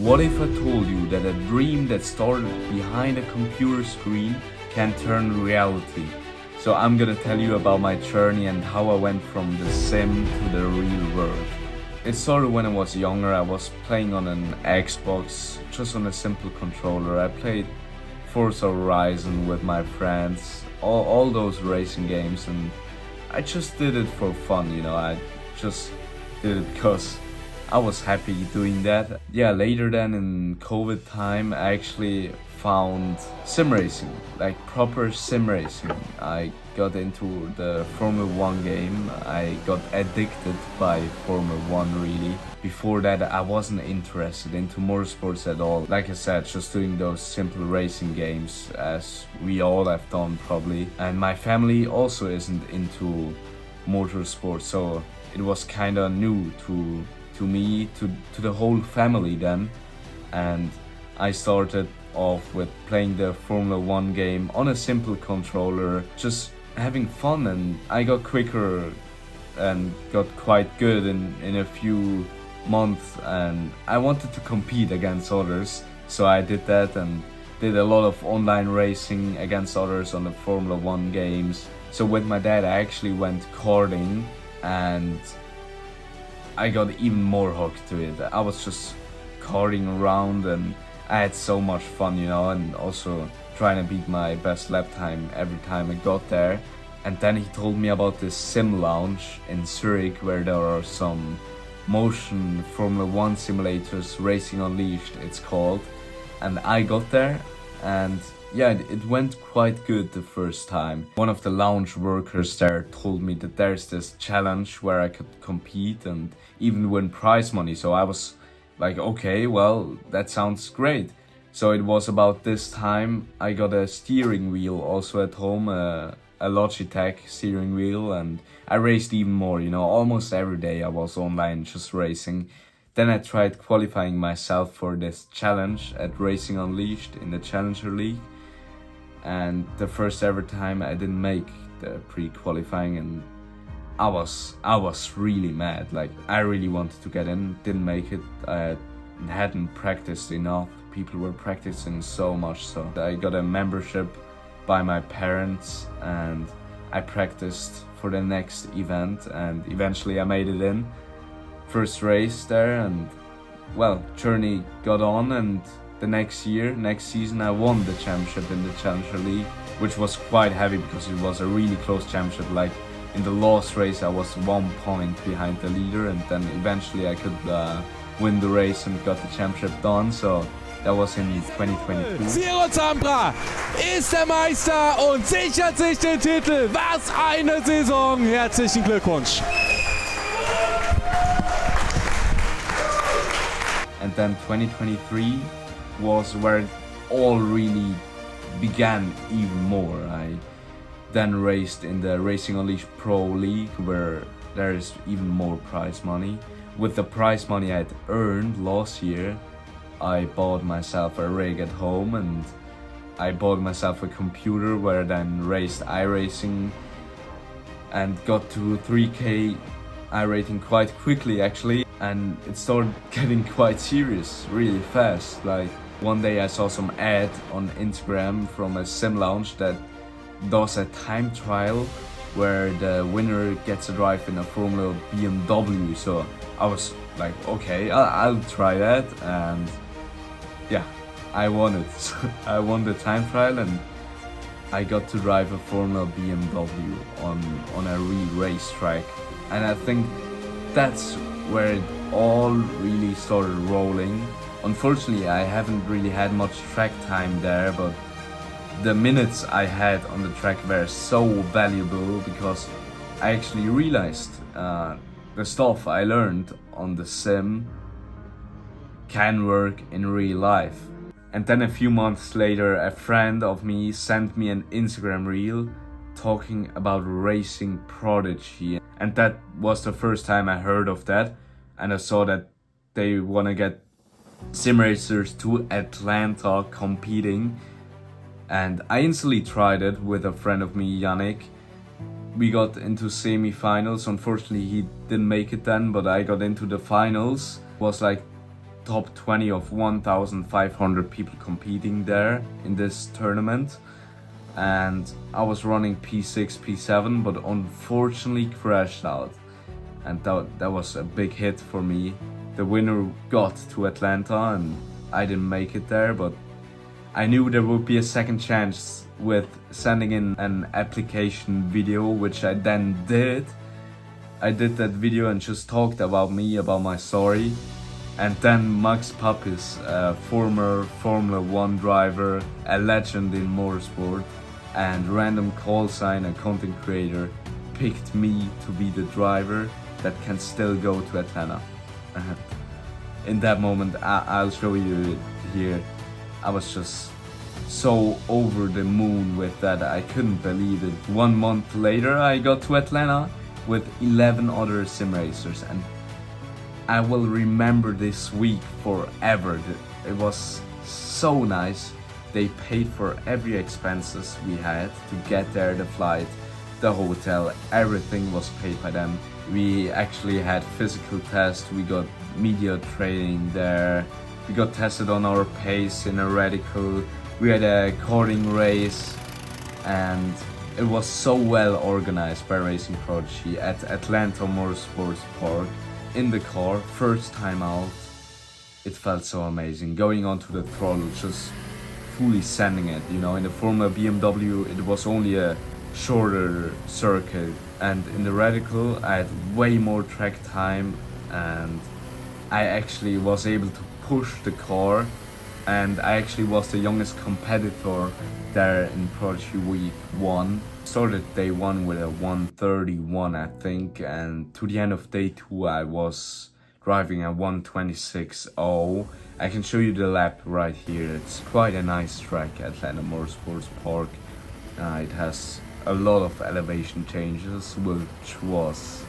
What if I told you that a dream that started behind a computer screen can turn reality? So I'm gonna tell you about my journey and how I went from the sim to the real world. It started when I was younger. I was playing on an Xbox, just on a simple controller. I played Forza Horizon with my friends, all those racing games, and I just did it for fun, you know. I just did it because I was happy doing that. Yeah, later then in COVID time, I actually found sim racing, like proper sim racing. I got into the Formula 1 game. I got addicted by Formula 1 really. Before that, I wasn't interested into motorsports at all. Like I said, just doing those simple racing games as we all have done probably. And my family also isn't into motorsports, so it was kind of new to me, to the whole family then. And I started off with playing the Formula 1 game on a simple controller, just having fun, and I got quicker and got quite good in a few months, and I wanted to compete against others, so I did that and did a lot of online racing against others on the Formula 1 games. So with my dad I actually went karting, and I got even more hooked to it. I was just karting around and I had so much fun, you know, and also trying to beat my best lap time every time I got there. And then he told me about this sim lounge in Zurich where there are some motion Formula 1 simulators, Racing Unleashed it's called. And I got there, and yeah, it went quite good the first time. One of the lounge workers there told me that there's this challenge where I could compete and even win prize money. So I was like, okay, well, that sounds great. So it was about this time I got a steering wheel also at home, a Logitech steering wheel, and I raced even more, you know, almost every day I was online just racing. Then I tried qualifying myself for this challenge at Racing Unleashed in the Challenger League. And the first ever time I didn't make the pre-qualifying, and I was really mad. Like, I really wanted to get in, didn't make it. I hadn't practiced enough. People were practicing so much, so I got a membership by my parents and I practiced for the next event, and eventually I made it in. First race there, and well, journey got on, and the next season I won the championship in the Challenger League, which was quite heavy because it was a really close championship. Like in the last race I was 1 point behind the leader, and then eventually I could win the race and got the championship done. So that was in 2022. Siro Zambra ist der Meister und sichert sich den Titel. Was eine Saison! Herzlichen Glückwunsch! And then 2023 was where it all really began even more. I then raced in the Racing Unleashed Pro League, where there is even more prize money. With the prize money I'd earned last year, I bought myself a rig at home, and I bought myself a computer where I then raced iRacing and got to 3K iRating quite quickly actually. And it started getting quite serious really fast. Like one day I saw some ad on Instagram from a sim lounge that does a time trial where the winner gets a drive in a Formula BMW. So I was like, okay, I'll try that, and yeah, I won it. So I won the time trial and I got to drive a Formula BMW on a real racetrack. And I think that's where it all really started rolling. Unfortunately, I haven't really had much track time there, but the minutes I had on the track were so valuable because I actually realized the stuff I learned on the sim can work in real life. And then a few months later, a friend of me sent me an Instagram reel talking about racing Prodigy, and that was the first time I heard of that. And I saw that they want to get sim racers to Atlanta competing, and I instantly tried it with a friend of me, Yannick. We got into semi-finals. Unfortunately he didn't make it then, but I got into the finals. It was like top 20 of 1,500 people competing there in this tournament. And I was running P6, P7, but unfortunately crashed out. And that was a big hit for me. The winner got to Atlanta and I didn't make it there, but I knew there would be a second chance with sending in an application video, which I then did. I did that video and just talked about me, about my story. And then Max Papis, a former Formula 1 driver, a legend in motorsport, and random call sign, a content creator, picked me to be the driver that can still go to Atlanta. In that moment, I'll show you it here. I was just so over the moon with that. I couldn't believe it. 1 month later, I got to Atlanta with 11 other sim racers, and I will remember this week forever. It was so nice. They paid for every expenses we had to get there, the flight, the hotel, everything was paid by them. We actually had physical tests, we got media training there, we got tested on our pace in a Radical, we had a karting race, and it was so well organized by Racing Prodigy at Atlanta Motorsports Park. In the car, first time out, it felt so amazing. Going onto the throttle, just fully sending it, you know. In the Formula BMW, it was only a shorter circuit, and in the Radical, I had way more track time, and I actually was able to push the car, and I actually was the youngest competitor there in Prodigy week 1. Started day 1 with a 1:31, I think, and to the end of day 2 I was driving a 1:26.0. I can show you the lap right here. It's quite a nice track, Atlanta Motorsports Park. It has a lot of elevation changes, which was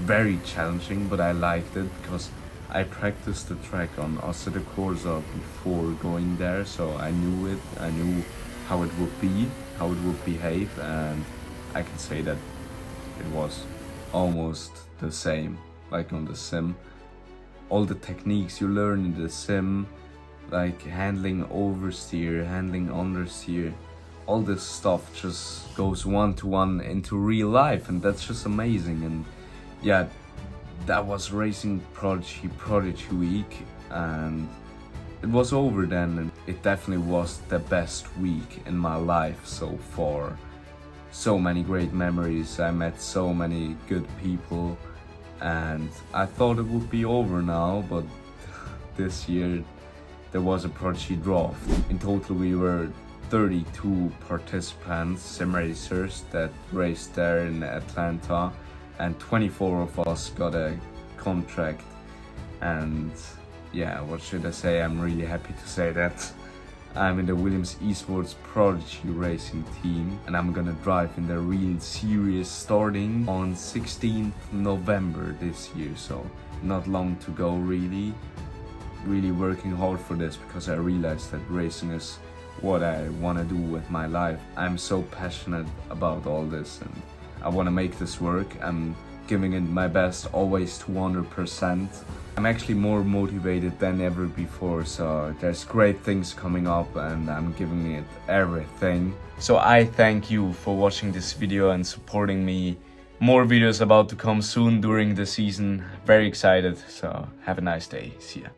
very challenging, but I liked it because I practiced the track on Ossa de Corsa before going there, so I knew it. I knew how it would be, how it would behave, and I can say that it was almost the same like on the sim. All the techniques you learn in the sim, like handling oversteer, handling understeer, all this stuff just goes one-to-one into real life, and that's just amazing. And yeah, that was Racing Prodigy week, and it was over then, and it definitely was the best week in my life so far. So many great memories, I met so many good people, and I thought it would be over now, but this year there was a Prodigy draft. In total we were 32 participants, sim racers, that raced there in Atlanta, and 24 of us got a contract. And yeah, what should I say, I'm really happy to say that I'm in the Williams Esports Prodigy racing team, and I'm gonna drive in the real series starting on 16th November this year, so not long to go really. Really working hard for this because I realized that racing is what I want to do with my life. I'm so passionate about all this and I want to make this work. I'm giving it my best, always 200%. I'm actually more motivated than ever before, so there's great things coming up and I'm giving it everything. So I thank you for watching this video and supporting me. More videos about to come soon during the season. Very excited, so have a nice day. See ya.